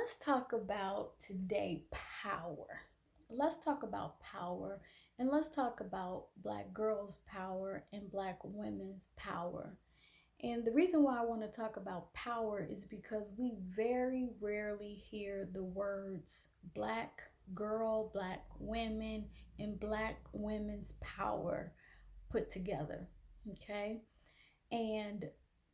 let's talk about today power. Let's talk about power and let's talk about Black girls' power and Black women's power. And the reason why I want to talk about power is because we very rarely hear the words Black girl, Black women, and Black women's power put together. Okay? And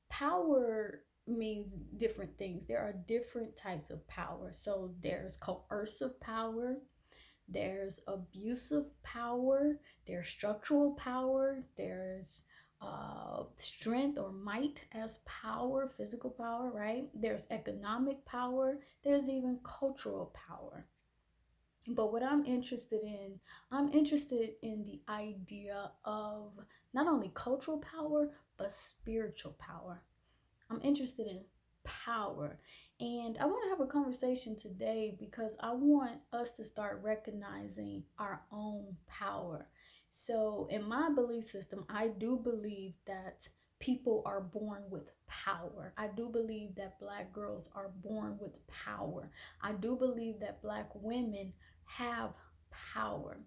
power means different things. There are different types of power. So there's coercive power, there's abusive power, there's structural power, there's strength or might as power, physical power, right? There's economic power, there's even cultural power. But what I'm interested in the idea of not only cultural power, but spiritual power. I'm interested in power. And I want to have a conversation today because I want us to start recognizing our own power. So, in my belief system, I do believe that people are born with power. I do believe that Black girls are born with power. I do believe that Black women have power.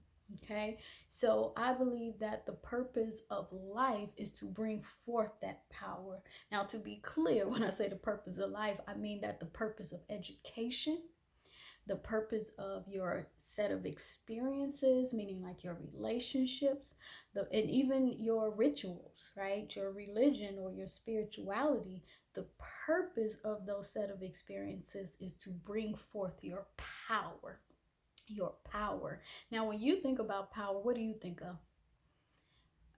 Okay, so I believe that the purpose of life is to bring forth that power. Now, to be clear, when I say the purpose of life, I mean that the purpose of education, the purpose of your set of experiences, meaning like your relationships, and even your rituals, right? Your religion or your spirituality, the purpose of those set of experiences is to bring forth your power. Your power. Now, when you think about power, what do you think of?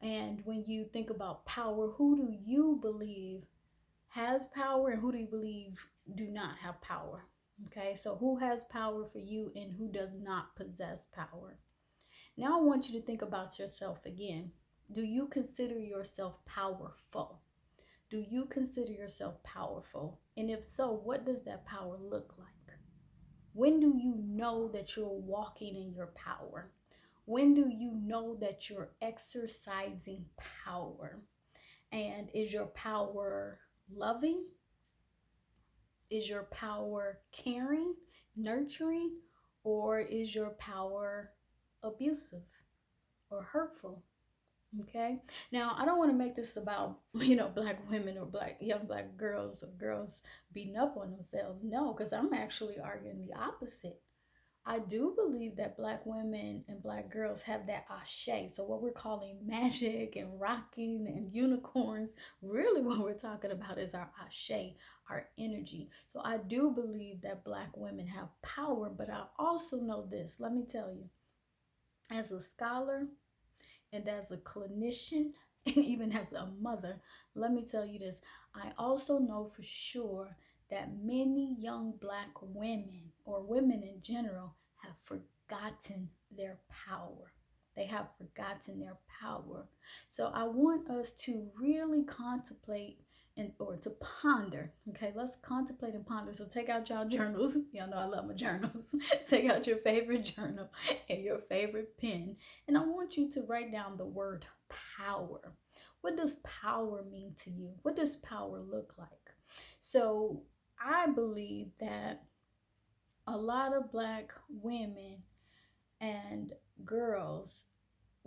And when you think about power, who do you believe has power and who do you believe do not have power? Okay, so who has power for you and who does not possess power? Now I want you to think about yourself again. Do you consider yourself powerful? Do you consider yourself powerful? And if so, what does that power look like? When do you know that you're walking in your power? When do you know that you're exercising power? And is your power loving? Is your power caring, nurturing, or is your power abusive or hurtful? Okay. Now, I don't want to make this about, Black women or young Black girls or girls beating up on themselves. No, because I'm actually arguing the opposite. I do believe that Black women and Black girls have that ashe. So what we're calling magic and rocking and unicorns, really what we're talking about is our ashe, our energy. So I do believe that Black women have power, but I also know this. Let me tell you, as a scholar and as a clinician, and even as a mother, let me tell you this. I also know for sure that many young Black women or women in general have forgotten their power. They have forgotten their power. So I want us to really contemplate and or to ponder. Okay, let's contemplate and ponder. So take out y'all journals. Y'all know I love my journals. Take out your favorite journal and your favorite pen. And I want you to write down the word power. What does power mean to you? What does power look like? So I believe that a lot of Black women and girls,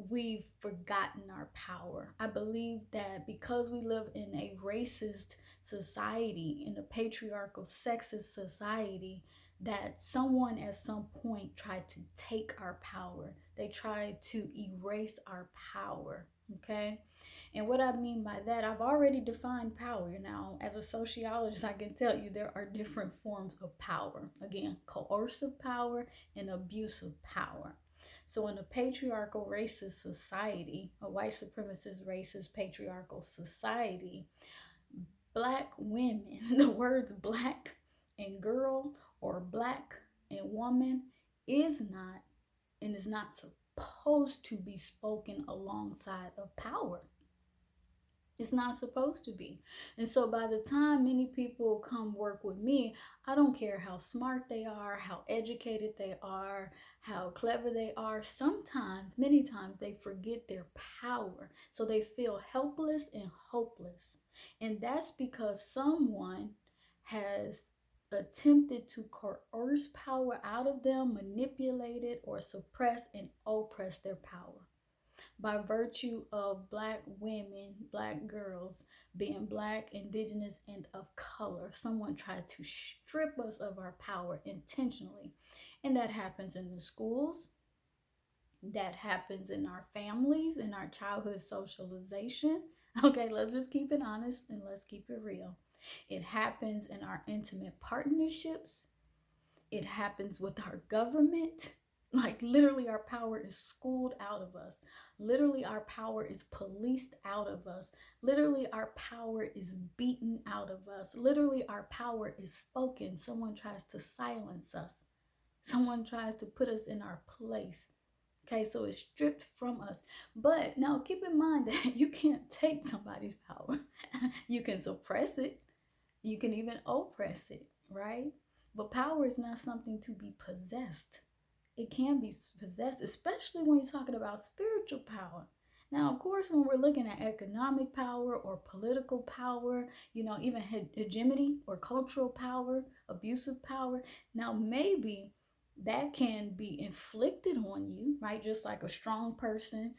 we've forgotten our power. I believe that because we live in a racist society, in a patriarchal, sexist society, that someone at some point tried to take our power. They tried to erase our power. Okay. And what I mean by that, I've already defined power. Now, as a sociologist, I can tell you there are different forms of power. Again, coercive power and abusive power. So, in a patriarchal racist society, a white supremacist racist patriarchal society, Black women, the words Black and girl or Black and woman is not and is not supposed to be spoken alongside of power. It's not supposed to be. And so by the time many people come work with me, I don't care how smart they are, how educated they are, how clever they are. Sometimes, many times, they forget their power. So they feel helpless and hopeless. And that's because someone has attempted to coerce power out of them, manipulate it, or suppress and oppress their power by virtue of Black women, Black girls being Black, Indigenous, and of color. Someone tried to strip us of our power intentionally. And that happens in the schools, that happens in our families, in our childhood socialization. Okay, let's just keep it honest and let's keep it real. It happens in our intimate partnerships. It happens with our government. Like literally, our power is schooled out of us. Literally, our power is policed out of us. Literally, our power is beaten out of us. Literally, our power is spoken. Someone tries to silence us, someone tries to put us in our place. Okay, so it's stripped from us. But now keep in mind that you can't take somebody's power. You can suppress it, you can even oppress it, right? But power is not something to be possessed. It can be possessed, especially when you're talking about spiritual power. Now, of course, when we're looking at economic power or political power, even hegemony or cultural power, abusive power, now maybe that can be inflicted on you, right? Just like a strong person,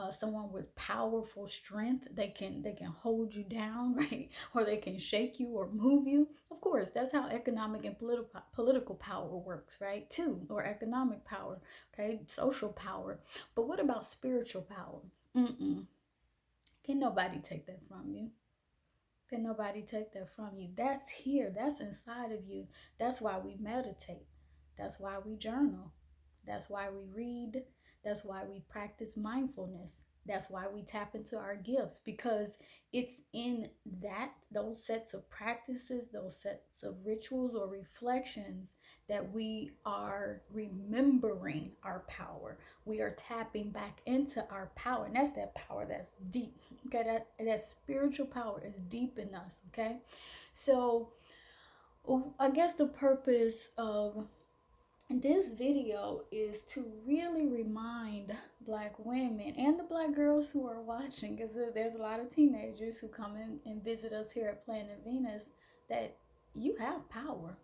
someone with powerful strength, they can hold you down, right? Or they can shake you or move you. Of course, that's how economic and political power works, right? Too, or economic power, okay, social power. But what about spiritual power? Mm-mm. Can nobody take that from you? Can nobody take that from you? That's here. That's inside of you. That's why we meditate. That's why we journal. That's why we read. That's why we practice mindfulness. That's why we tap into our gifts, because it's in those sets of practices, those sets of rituals or reflections, that we are remembering our power. We are tapping back into our power. And that's that power that's deep. Okay, that spiritual power is deep in us. Okay. So I guess the purpose of this video is to really remind Black women and the Black girls who are watching, because there's a lot of teenagers who come in and visit us here at Planet Venus, that you have power.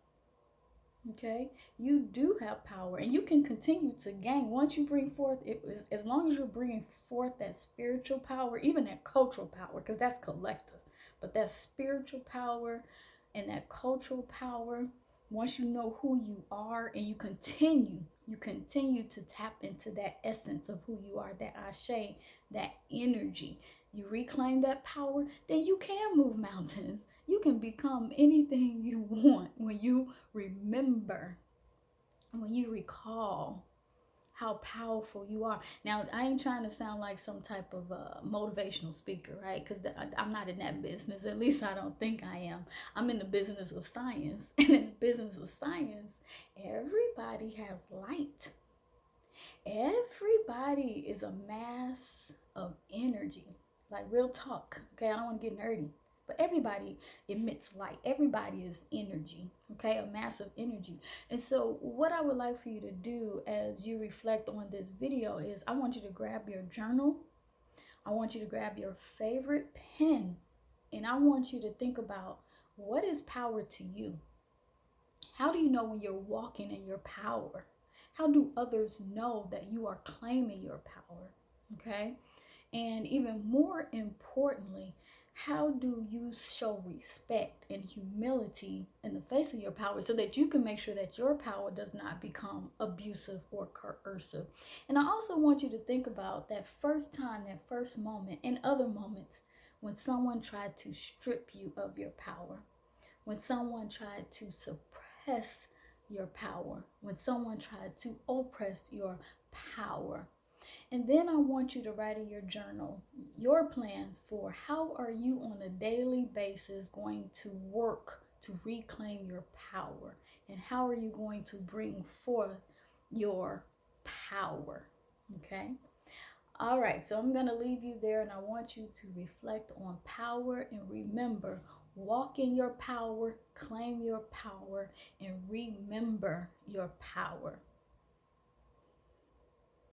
Okay, you do have power, and you can continue to gain once you bring forth it. As long as you're bringing forth that spiritual power, even that cultural power, because that's collective, but that spiritual power and that cultural power, once you know who you are and you continue to tap into that essence of who you are, that ashe, that energy, you reclaim that power, then you can move mountains. You can become anything you want when you remember, when you recall how powerful you are. Now, I ain't trying to sound like some type of motivational speaker, right? Because I'm not in that business. At least I don't think I am. I'm in the business of science. And in the business of science, everybody has light. Everybody is a mass of energy. Like real talk. Okay, I don't want to get nerdy. But everybody emits light. Everybody is energy, okay? A massive energy. And so what I would like for you to do as you reflect on this video is, I want you to grab your journal. I want you to grab your favorite pen. And I want you to think about, what is power to you? How do you know when you're walking in your power? How do others know that you are claiming your power? Okay? And even more importantly, how do you show respect and humility in the face of your power, so that you can make sure that your power does not become abusive or coercive? And I also want you to think about that first time, that first moment, and other moments when someone tried to strip you of your power, when someone tried to suppress your power, when someone tried to oppress your power. And then I want you to write in your journal your plans for how are you on a daily basis going to work to reclaim your power, and how are you going to bring forth your power. Okay. All right, so I'm going to leave you there, and I want you to reflect on power and remember, walk in your power, claim your power, and remember your power.